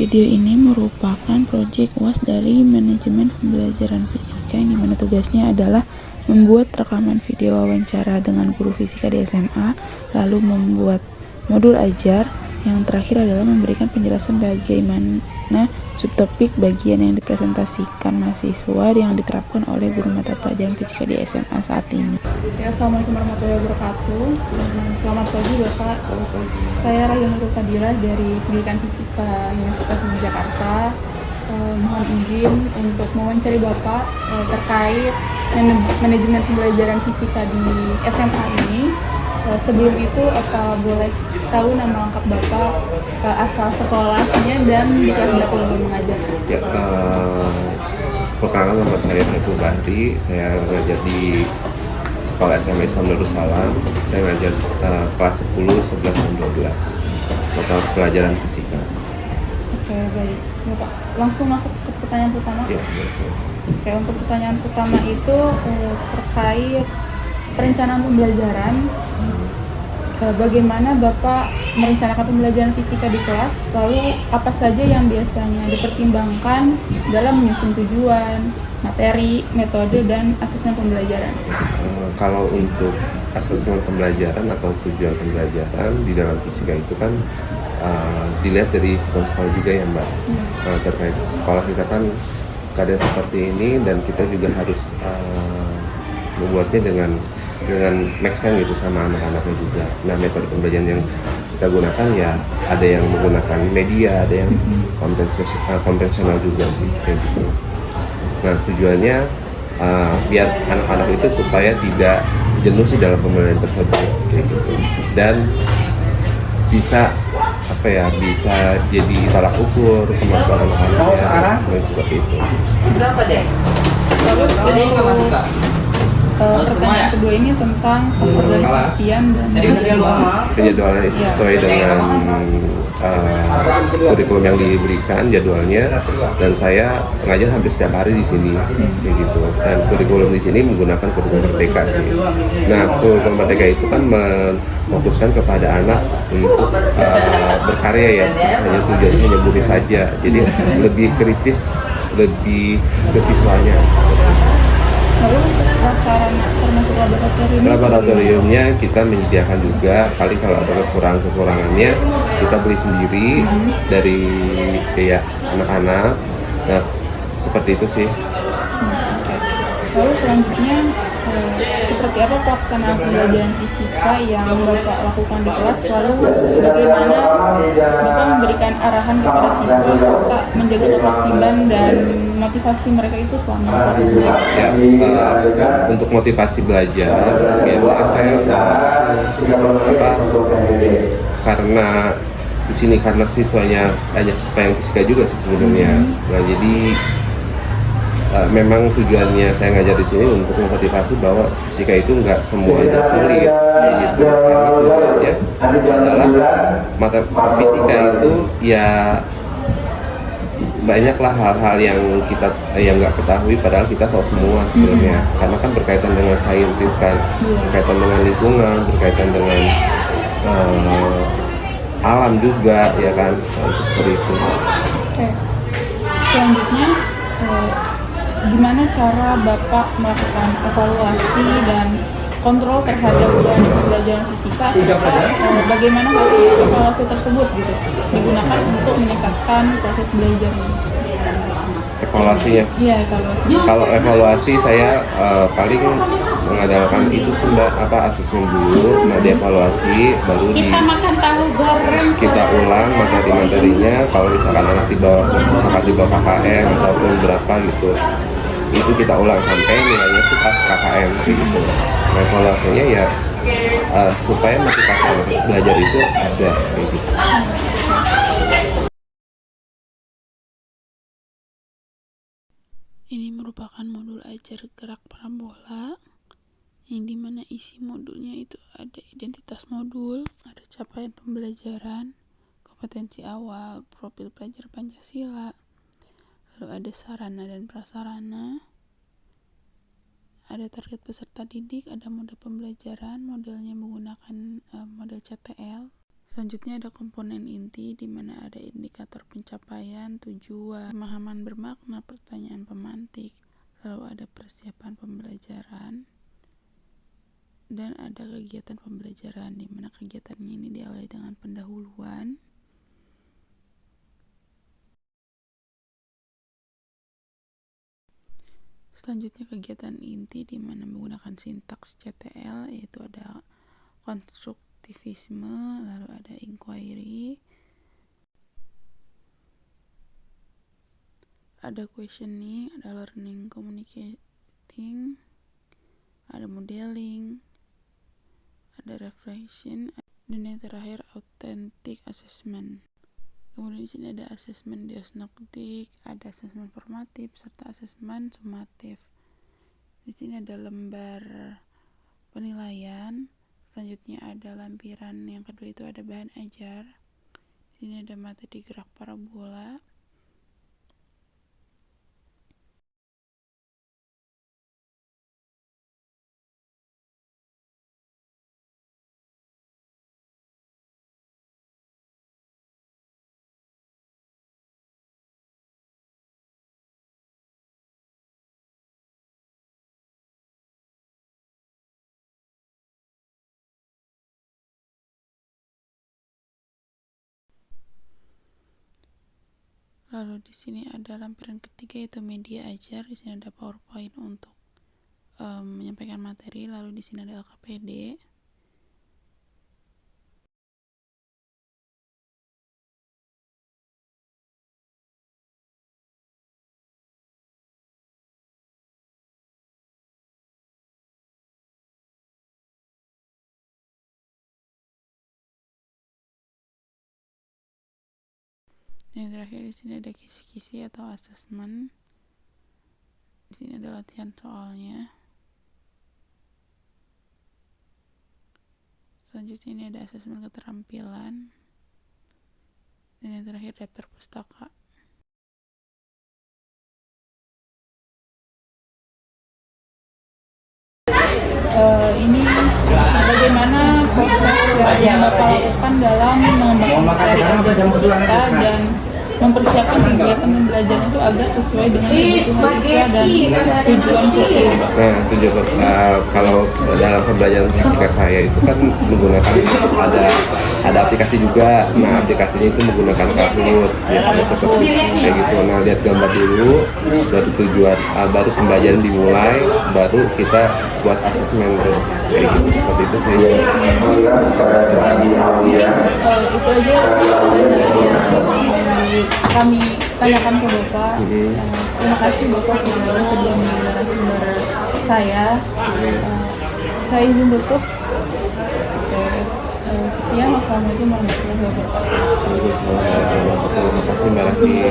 Video ini merupakan proyek UAS dari Manajemen Pembelajaran Fisika yang dimana tugasnya adalah membuat rekaman video wawancara dengan guru fisika di SMA, lalu membuat modul ajar, yang terakhir adalah memberikan penjelasan bagaimana subtopik bagian yang dipresentasikan mahasiswa yang diterapkan oleh guru mata pelajaran fisika di SMA saat ini. Ya, Assalamualaikum warahmatullahi wabarakatuh. Selamat pagi Bapak. Saya Raya Nurul Fadilah dari Pendidikan Fisika Universitas Jakarta. Mohon izin untuk mewawancari Bapak terkait manajemen pembelajaran fisika di SMA ini. Sebelum itu, apa boleh tahu nama lengkap Bapak, asal sekolahnya, dan di kelas berapa Bapak mengajar? Ya, perkenalkan nama saya Saiful Bahri. Saya mengajar di Sekolah SMA Islam Darussalam. Saya mengajar kelas 10, 11, dan 12 mata pelajaran fisika. Oke, baik. Bapak, langsung masuk ke pertanyaan pertama? Ya, langsung. Oke, untuk pertanyaan pertama itu terkait perencanaan pembelajaran. Bagaimana Bapak merencanakan pembelajaran fisika di kelas, lalu apa saja yang biasanya dipertimbangkan dalam menyusun tujuan, materi, metode, dan asesmen pembelajaran? Kalau untuk asesmen pembelajaran atau tujuan pembelajaran di dalam fisika itu kan dilihat dari sekolah juga ya Mbak. Terkait sekolah kita kan keadaan seperti ini, dan kita juga harus membuatnya dengan make sense gitu sama anak-anaknya juga. Nah, metode pembelajaran yang kita gunakan ya ada yang menggunakan media, ada yang konvensional juga sih kayak gitu. Nah, tujuannya biar anak-anak itu supaya tidak jenuh sih dalam pembelajaran tersebut kayak gitu, dan bisa bisa jadi tolak ukur kemampuan anak-anaknya seperti itu. Lalu pertanyaan kedua ini tentang pengorganisasian dan penjadwalan itu sesuai dengan kurikulum yang diberikan jadwalnya, dan saya ngajar hampir setiap hari di sini kayak gitu. Dan kurikulum di sini menggunakan kurikulum Merdeka sih. Nah, kurikulum Merdeka itu kan memfokuskan kepada anak untuk berkarya ya, hanya tujuannya hanya guru saja. Jadi lebih kritis, lebih ke siswanya. Lalu untuk prasarana termasuk laboratoriumnya kita menyediakan juga. Paling kalau ada kekurangannya kita beli sendiri dari kayak anak-anak. Nah, seperti itu sih. Lalu selanjutnya seperti apa pelaksanaan pembelajaran fisika yang Bapak lakukan di kelas, lalu bagaimana Bapak memberikan arahan kepada siswa serta menjaga ketertiban dan motivasi mereka itu selama proses belajar? Ya, untuk motivasi belajar biasanya saya karena di sini karena siswanya banyak siswa yang fisika juga sih sebenarnya. Nah, jadi memang tujuannya saya ngajar di sini untuk memotivasi bahwa fisika itu nggak semuanya sulit gitu, karena tujuannya adalah mata fisika itu ya banyaklah hal-hal yang kita nggak ketahui, padahal kita tahu semua sebenarnya. Karena kan berkaitan dengan saintis kan, berkaitan dengan lingkungan, berkaitan dengan alam juga ya kan. Nah, itu seperti itu. Oke. Selanjutnya gimana cara Bapak melakukan evaluasi dan kontrol terhadap pembelajaran fisika, serta bagaimana hasil evaluasi tersebut gitu digunakan untuk meningkatkan proses belajar ini? Evaluasinya? Iya, evaluasinya. Kalau evaluasi saya paling mengandalkan itu asesmen dulu. Nah, dievaluasi baru Kita makan tahu goreng kita ulang materi-materinya. Kalau misalkan anak di bawah KKM ataupun berapa gitu, itu kita ulang sampai nilainya itu pas KKM gitu. Nah, evaluasinya ya supaya motivasi belajar itu ada kayak gitu. Ini merupakan modul ajar gerak parabola, yang dimana isi modulnya itu ada identitas modul, ada capaian pembelajaran, kompetensi awal, profil pelajar Pancasila, lalu ada sarana dan prasarana, ada target peserta didik, ada mode pembelajaran, modelnya menggunakan model CTL, Selanjutnya ada komponen inti di mana ada indikator pencapaian, tujuan, pemahaman bermakna, pertanyaan pemantik, lalu ada persiapan pembelajaran, dan ada kegiatan pembelajaran di mana kegiatannya ini diawali dengan pendahuluan, selanjutnya kegiatan inti di mana menggunakan sintaks CTL, yaitu ada konstruktivisme, lalu ada inquiry, ada questioning, ada learning communicating, ada modeling, ada reflection, dan yang terakhir authentic assessment. Kemudian di sini ada asesmen diagnostik, ada asesmen formatif, serta asesmen sumatif. Di sini ada lembar penilaian. Selanjutnya ada lampiran yang kedua itu ada bahan ajar. Di sini ada materi gerak parabola. Lalu di sini ada lampiran ketiga yaitu media ajar. Di sini ada PowerPoint untuk menyampaikan materi. Lalu di sini ada LKPD. Yang terakhir di sini ada kisi-kisi atau asesmen. Di sini ada latihan soalnya. Selanjutnya ini ada asesmen keterampilan. Dan yang terakhir daftar pustaka. Ini bagaimana proses yang Bapak lakukan dalam mengembangkan materi ajar peserta dan mempersiapkan kegiatan pembelajaran itu agar sesuai dengan kebutuhan siswa dan tujuan kurikulum. Nah, tujuan kalau dalam pembelajaran fisika saya itu kan menggunakan ada aplikasi juga. Nah, aplikasinya itu menggunakan Kahoot, biasanya seperti kayak gitu. Nah, lihat gambar dulu, baru tujuan, baru pembelajaran dimulai, baru kita buat asesmen kayak gitu. Seperti itu sih. Itu aja yang kami tanyakan ke Bapak. Terima kasih Bapak sudah bersedia menjadi narasumber saya. Saya izin tutup. Sekian, wassalamualaikum warahmatullahi wabarakatuh. Terima kasih Mbak Raffi.